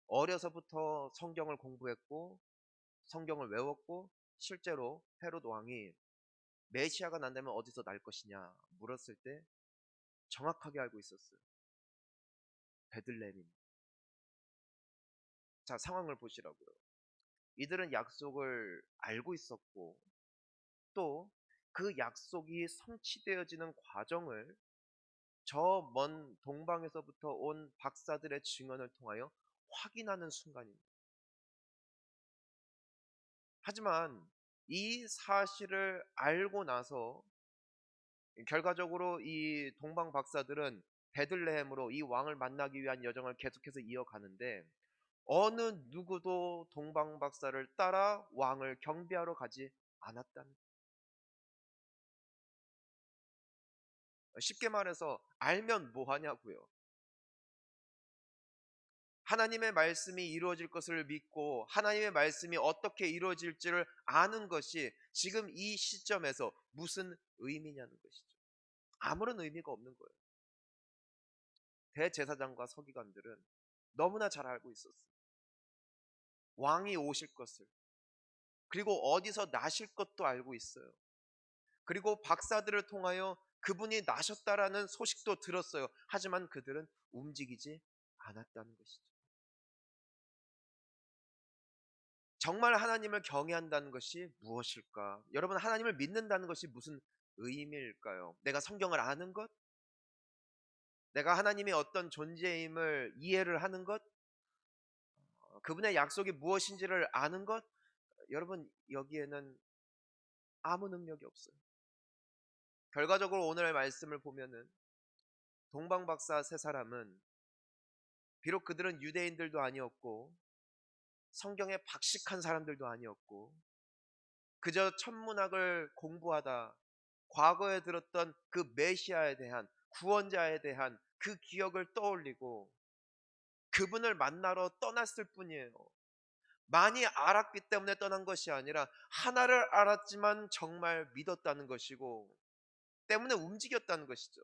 어려서부터 성경을 공부했고 성경을 외웠고 실제로 헤롯 왕이 메시아가 난다면 어디서 날 것이냐 물었을 때 정확하게 알고 있었어요. 베들레헴입니다. 자, 상황을 보시라고요. 이들은 약속을 알고 있었고 또 그 약속이 성취되어지는 과정을 저 먼 동방에서부터 온 박사들의 증언을 통하여 확인하는 순간입니다. 하지만 이 사실을 알고 나서 결과적으로 이 동방 박사들은 베들레헴으로 이 왕을 만나기 위한 여정을 계속해서 이어가는데 어느 누구도 동방 박사를 따라 왕을 경배하러 가지 않았다는, 쉽게 말해서 알면 뭐 하냐고요. 하나님의 말씀이 이루어질 것을 믿고 하나님의 말씀이 어떻게 이루어질지를 아는 것이 지금 이 시점에서 무슨 의미냐는 것이죠. 아무런 의미가 없는 거예요. 대제사장과 서기관들은 너무나 잘 알고 있었어요. 왕이 오실 것을, 그리고 어디서 나실 것도 알고 있어요. 그리고 박사들을 통하여 그분이 나셨다라는 소식도 들었어요. 하지만 그들은 움직이지 않았다는 것이죠. 정말 하나님을 경외한다는 것이 무엇일까? 여러분, 하나님을 믿는다는 것이 무슨 의미일까요? 내가 성경을 아는 것? 내가 하나님의 어떤 존재임을 이해를 하는 것? 그분의 약속이 무엇인지를 아는 것? 여러분, 여기에는 아무 능력이 없어요. 결과적으로 오늘의 말씀을 보면은 동방박사 세 사람은 비록 그들은 유대인들도 아니었고 성경에 박식한 사람들도 아니었고 그저 천문학을 공부하다 과거에 들었던 그 메시아에 대한, 구원자에 대한 그 기억을 떠올리고 그분을 만나러 떠났을 뿐이에요. 많이 알았기 때문에 떠난 것이 아니라 하나를 알았지만 정말 믿었다는 것이고 때문에 움직였다는 것이죠.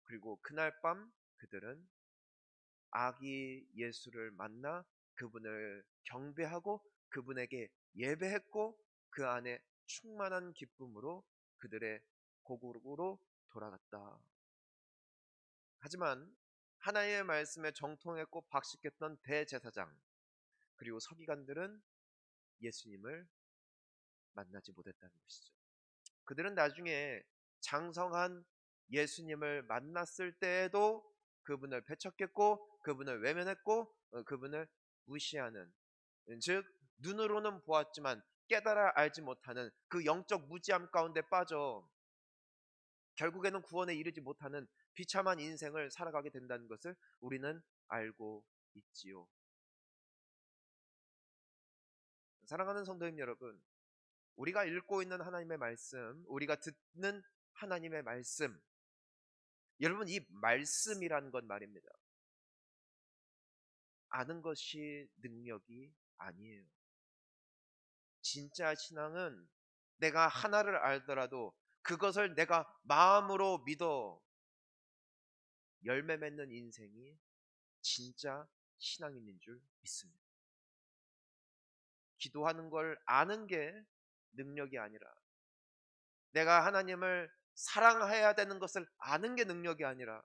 그리고 그날 밤 그들은 아기 예수를 만나 그분을 경배하고 그분에게 예배했고 그 안에 충만한 기쁨으로 그들의 고국으로 돌아갔다. 하지만 하나님의 말씀에 정통했고 박식했던 대제사장 그리고 서기관들은 예수님을 만나지 못했다는 것이죠. 그들은 나중에 장성한 예수님을 만났을 때에도 그분을 배척했고 그분을 외면했고 그분을 무시하는, 즉 눈으로는 보았지만 깨달아 알지 못하는 그 영적 무지함 가운데 빠져 결국에는 구원에 이르지 못하는 비참한 인생을 살아가게 된다는 것을 우리는 알고 있지요. 사랑하는 성도님 여러분, 우리가 읽고 있는 하나님의 말씀, 우리가 듣는 하나님의 말씀, 여러분 이 말씀이라는 건 말입니다. 아는 것이 능력이 아니에요. 진짜 신앙은 내가 하나를 알더라도 그것을 내가 마음으로 믿어 열매 맺는 인생이 진짜 신앙인인 줄 믿습니다. 기도하는 걸 아는 게 능력이 아니라 내가 하나님을 사랑해야 되는 것을 아는 게 능력이 아니라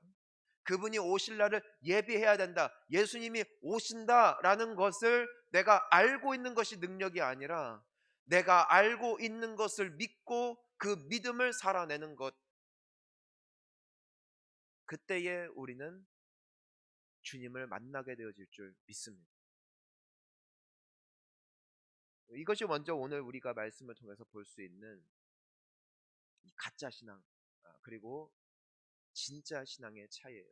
그분이 오실 날을 예비해야 된다, 예수님이 오신다라는 것을 내가 알고 있는 것이 능력이 아니라 내가 알고 있는 것을 믿고 그 믿음을 살아내는 것, 그때에 우리는 주님을 만나게 되어질 줄 믿습니다. 이것이 먼저 오늘 우리가 말씀을 통해서 볼 수 있는 이 가짜 신앙 그리고 진짜 신앙의 차이예요.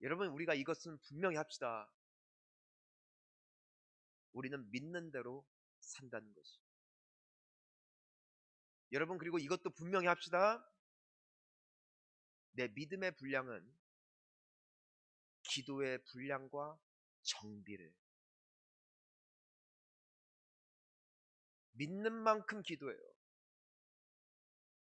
여러분, 우리가 이것은 분명히 합시다. 우리는 믿는 대로 산다는 것이. 여러분, 그리고 이것도 분명히 합시다. 내 믿음의 분량은 기도의 분량과 정비를, 믿는 만큼 기도해요.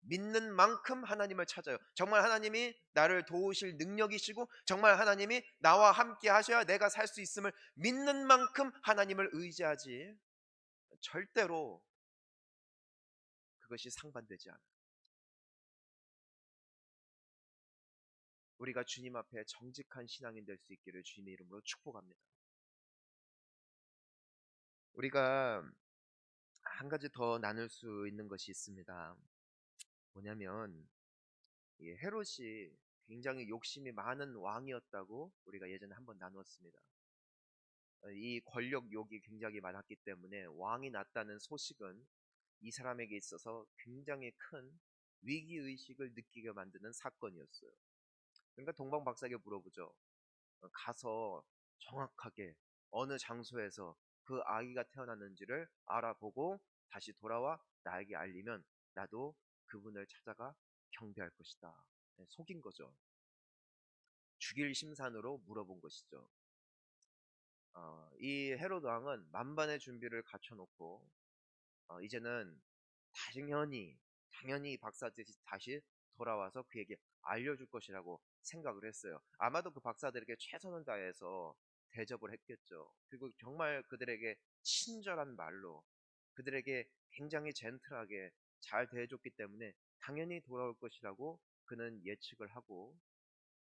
믿는 만큼 하나님을 찾아요. 정말 하나님이 나를 도우실 능력이시고 정말 하나님이 나와 함께 하셔야 내가 살 수 있음을 믿는 만큼 하나님을 의지하지, 절대로 그것이 상반되지 않아요. 우리가 주님 앞에 정직한 신앙인 될 수 있기를 주님의 이름으로 축복합니다. 우리가 한 가지 더 나눌 수 있는 것이 있습니다. 뭐냐면 이 헤롯이 굉장히 욕심이 많은 왕이었다고 우리가 예전에 한번 나누었습니다. 이 권력욕이 굉장히 많았기 때문에 왕이 났다는 소식은 이 사람에게 있어서 굉장히 큰 위기의식을 느끼게 만드는 사건이었어요. 그러니까 동방박사에게 물어보죠. 가서 정확하게 어느 장소에서 그 아기가 태어났는지를 알아보고 다시 돌아와 나에게 알리면 나도 그분을 찾아가 경배할 것이다. 네, 속인 거죠. 죽일 심산으로 물어본 것이죠. 이 헤로드 왕은 만반의 준비를 갖춰놓고 이제는 당연히 박사들이 다시 돌아와서 그에게 알려줄 것이라고 생각을 했어요. 아마도 그 박사들에게 최선을 다해서 대접을 했겠죠. 그리고 정말 그들에게 친절한 말로 그들에게 굉장히 젠틀하게 잘 대해줬기 때문에 당연히 돌아올 것이라고 그는 예측을 하고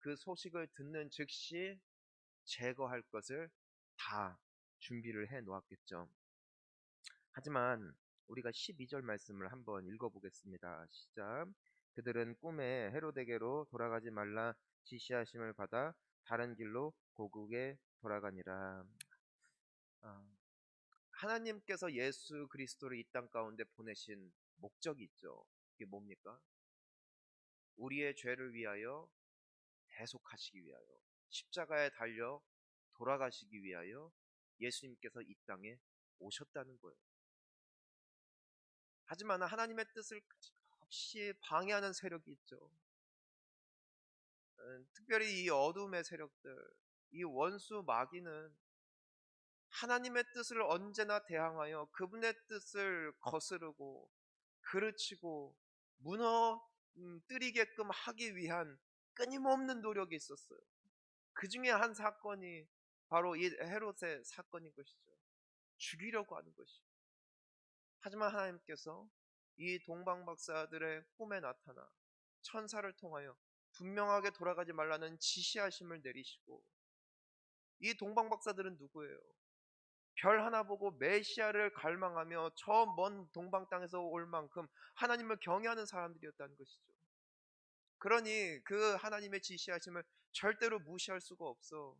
그 소식을 듣는 즉시 제거할 것을 다 준비를 해 놓았겠죠. 하지만 우리가 12절 말씀을 한번 읽어보겠습니다. 시작. 그들은 꿈에 헤로데게로 돌아가지 말라 지시하심을 받아 다른 길로 고국에 돌아가니라. 아, 하나님께서 예수 그리스도를 이 땅 가운데 보내신 목적이 있죠. 그게 뭡니까? 우리의 죄를 위하여 대속하시기 위하여 십자가에 달려 돌아가시기 위하여 예수님께서 이 땅에 오셨다는 거예요. 하지만 하나님의 뜻을 없이 방해하는 세력이 있죠. 특별히 이 어둠의 세력들, 이 원수 마귀는 하나님의 뜻을 언제나 대항하여 그분의 뜻을 거스르고 그르치고 무너뜨리게끔 하기 위한 끊임없는 노력이 있었어요. 그 중에 한 사건이 바로 이 헤롯의 사건인 것이죠. 죽이려고 하는 것이죠. 하지만 하나님께서 이 동방박사들의 꿈에 나타나 천사를 통하여 분명하게 돌아가지 말라는 지시하심을 내리시고, 이 동방박사들은 누구예요? 별 하나 보고 메시아를 갈망하며 저 먼 동방 땅에서 올 만큼 하나님을 경외하는 사람들이었다는 것이죠. 그러니 그 하나님의 지시하심을 절대로 무시할 수가 없어.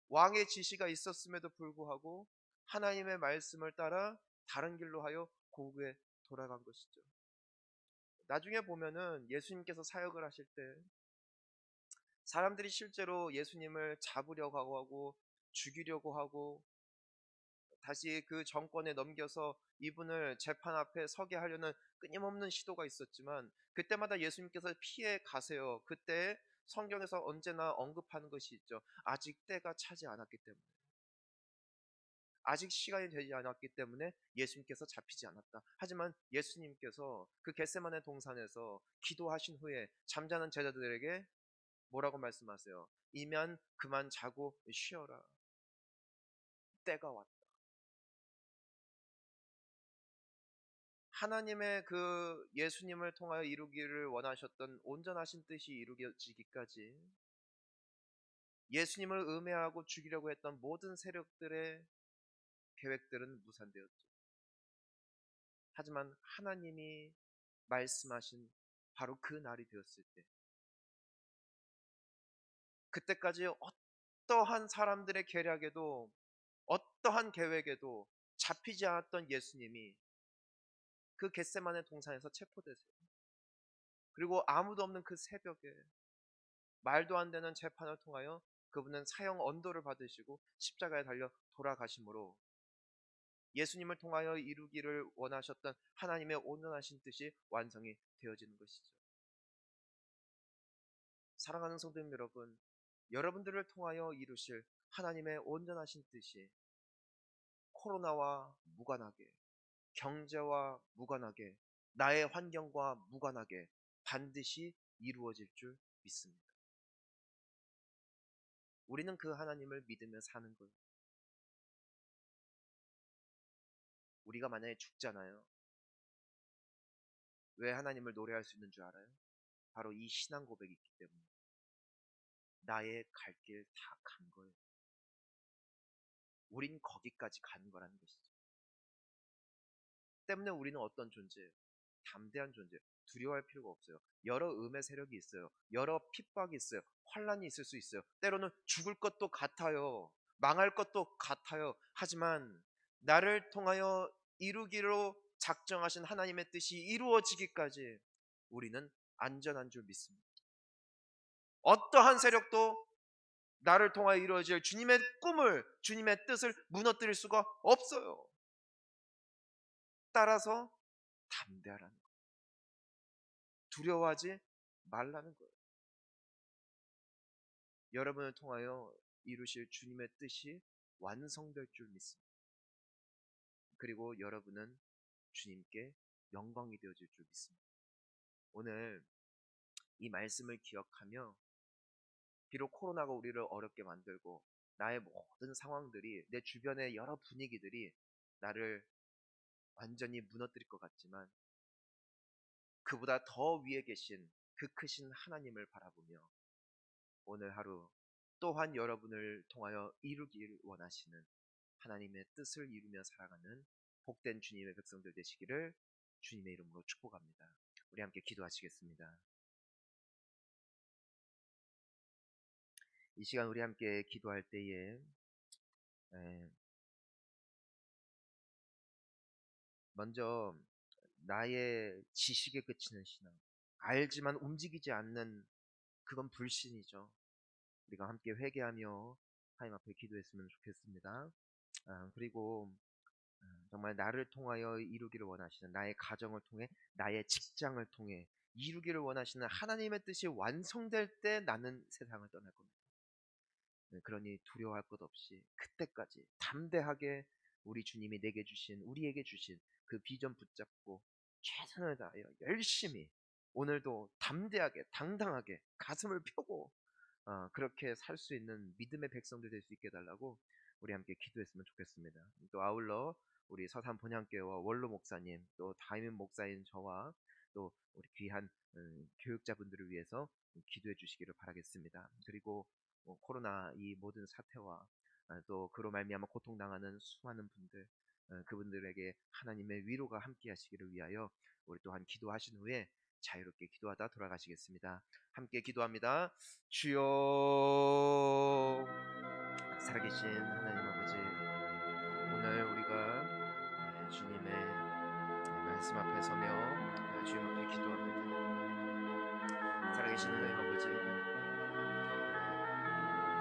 왕의 지시가 있었음에도 불구하고 하나님의 말씀을 따라 다른 길로 하여 고국에 돌아간 것이죠. 나중에 보면은 예수님께서 사역을 하실 때 사람들이 실제로 예수님을 잡으려고 하고 죽이려고 하고 다시 그 정권에 넘겨서 이분을 재판 앞에 서게 하려는 끊임없는 시도가 있었지만 그때마다 예수님께서 피해 가세요. 그때 성경에서 언제나 언급하는 것이 있죠. 아직 때가 차지 않았기 때문에. 아직 시간이 되지 않았기 때문에 예수님께서 잡히지 않았다. 하지만 예수님께서 그 겟세마네 동산에서 기도하신 후에 잠자는 제자들에게 뭐라고 말씀하세요? 이면 그만 자고 쉬어라. 때가 왔다. 하나님의 그 예수님을 통하여 이루기를 원하셨던 온전하신 뜻이 이루어지기까지 예수님을 음해하고 죽이려고 했던 모든 세력들의 계획들은 무산되었죠. 하지만 하나님이 말씀하신 바로 그 날이 되었을 때, 그때까지 어떠한 사람들의 계략에도 어떠한 계획에도 잡히지 않았던 예수님이 그 겟세마네 동산에서 체포되세요. 그리고 아무도 없는 그 새벽에 말도 안 되는 재판을 통하여 그분은 사형 언도를 받으시고 십자가에 달려 돌아가심으로 예수님을 통하여 이루기를 원하셨던 하나님의 온전하신 뜻이 완성이 되어지는 것이죠. 사랑하는 성도님 여러분, 여러분들을 통하여 이루실 하나님의 온전하신 뜻이 코로나와 무관하게, 경제와 무관하게, 나의 환경과 무관하게 반드시 이루어질 줄 믿습니다. 우리는 그 하나님을 믿으며 사는 거예요. 우리가 만약에 죽잖아요. 왜 하나님을 노래할 수 있는 줄 알아요? 바로 이 신앙 고백이 있기 때문에. 나의 갈 길 다 간 거예요. 우린 거기까지 간 거라는 것이죠. 때문에 우리는 어떤 존재예요? 담대한 존재예요. 두려워할 필요가 없어요. 여러 음의 세력이 있어요. 여러 핍박이 있어요. 환란이 있을 수 있어요. 때로는 죽을 것도 같아요. 망할 것도 같아요. 하지만 나를 통하여 이루기로 작정하신 하나님의 뜻이 이루어지기까지 우리는 안전한 줄 믿습니다. 어떠한 세력도 나를 통하여 이루어질 주님의 꿈을, 주님의 뜻을 무너뜨릴 수가 없어요. 따라서 담대하라는 거예요. 두려워하지 말라는 거예요. 여러분을 통하여 이루실 주님의 뜻이 완성될 줄 믿습니다. 그리고 여러분은 주님께 영광이 되어질 줄 믿습니다. 오늘 이 말씀을 기억하며 비록 코로나가 우리를 어렵게 만들고 나의 모든 상황들이, 내 주변의 여러 분위기들이 나를 완전히 무너뜨릴 것 같지만 그보다 더 위에 계신 그 크신 하나님을 바라보며 오늘 하루 또한 여러분을 통하여 이루길 원하시는 하나님의 뜻을 이루며 살아가는 복된 주님의 백성들 되시기를 주님의 이름으로 축복합니다. 우리 함께 기도하시겠습니다. 이 시간 우리 함께 기도할 때에 먼저 나의 지식에 그치는 신앙, 알지만 움직이지 않는 그건 불신이죠. 우리가 함께 회개하며 하나님 앞에 기도했으면 좋겠습니다. 그리고 정말 나를 통하여 이루기를 원하시는, 나의 가정을 통해, 나의 직장을 통해 이루기를 원하시는 하나님의 뜻이 완성될 때 나는 세상을 떠날 겁니다. 그러니 두려워할 것 없이 그때까지 담대하게 우리 주님이 내게 주신, 우리에게 주신 그 비전 붙잡고 최선을 다하여 열심히 오늘도 담대하게 당당하게 가슴을 펴고 그렇게 살 수 있는 믿음의 백성들 될 수 있게 해달라고 우리 함께 기도했으면 좋겠습니다. 또 아울러 우리 서산 본향교회와 원로 목사님, 또 담임 목사인 저와 또 우리 귀한 교육자분들을 위해서 기도해 주시기를 바라겠습니다. 그리고 코로나 이 모든 사태와 또 그로 말미암아 고통당하는 수많은 분들, 그분들에게 하나님의 위로가 함께 하시기를 위하여 우리 또한 기도하신 후에 자유롭게 기도하다 돌아가시겠습니다. 함께 기도합니다. 주여, 살아계신 하나님 아버지, 오늘 우리가 주님의 말씀 앞에 서며 주님 앞에 기도합니다. 살아계신 하나님 아버지,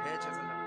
대제사장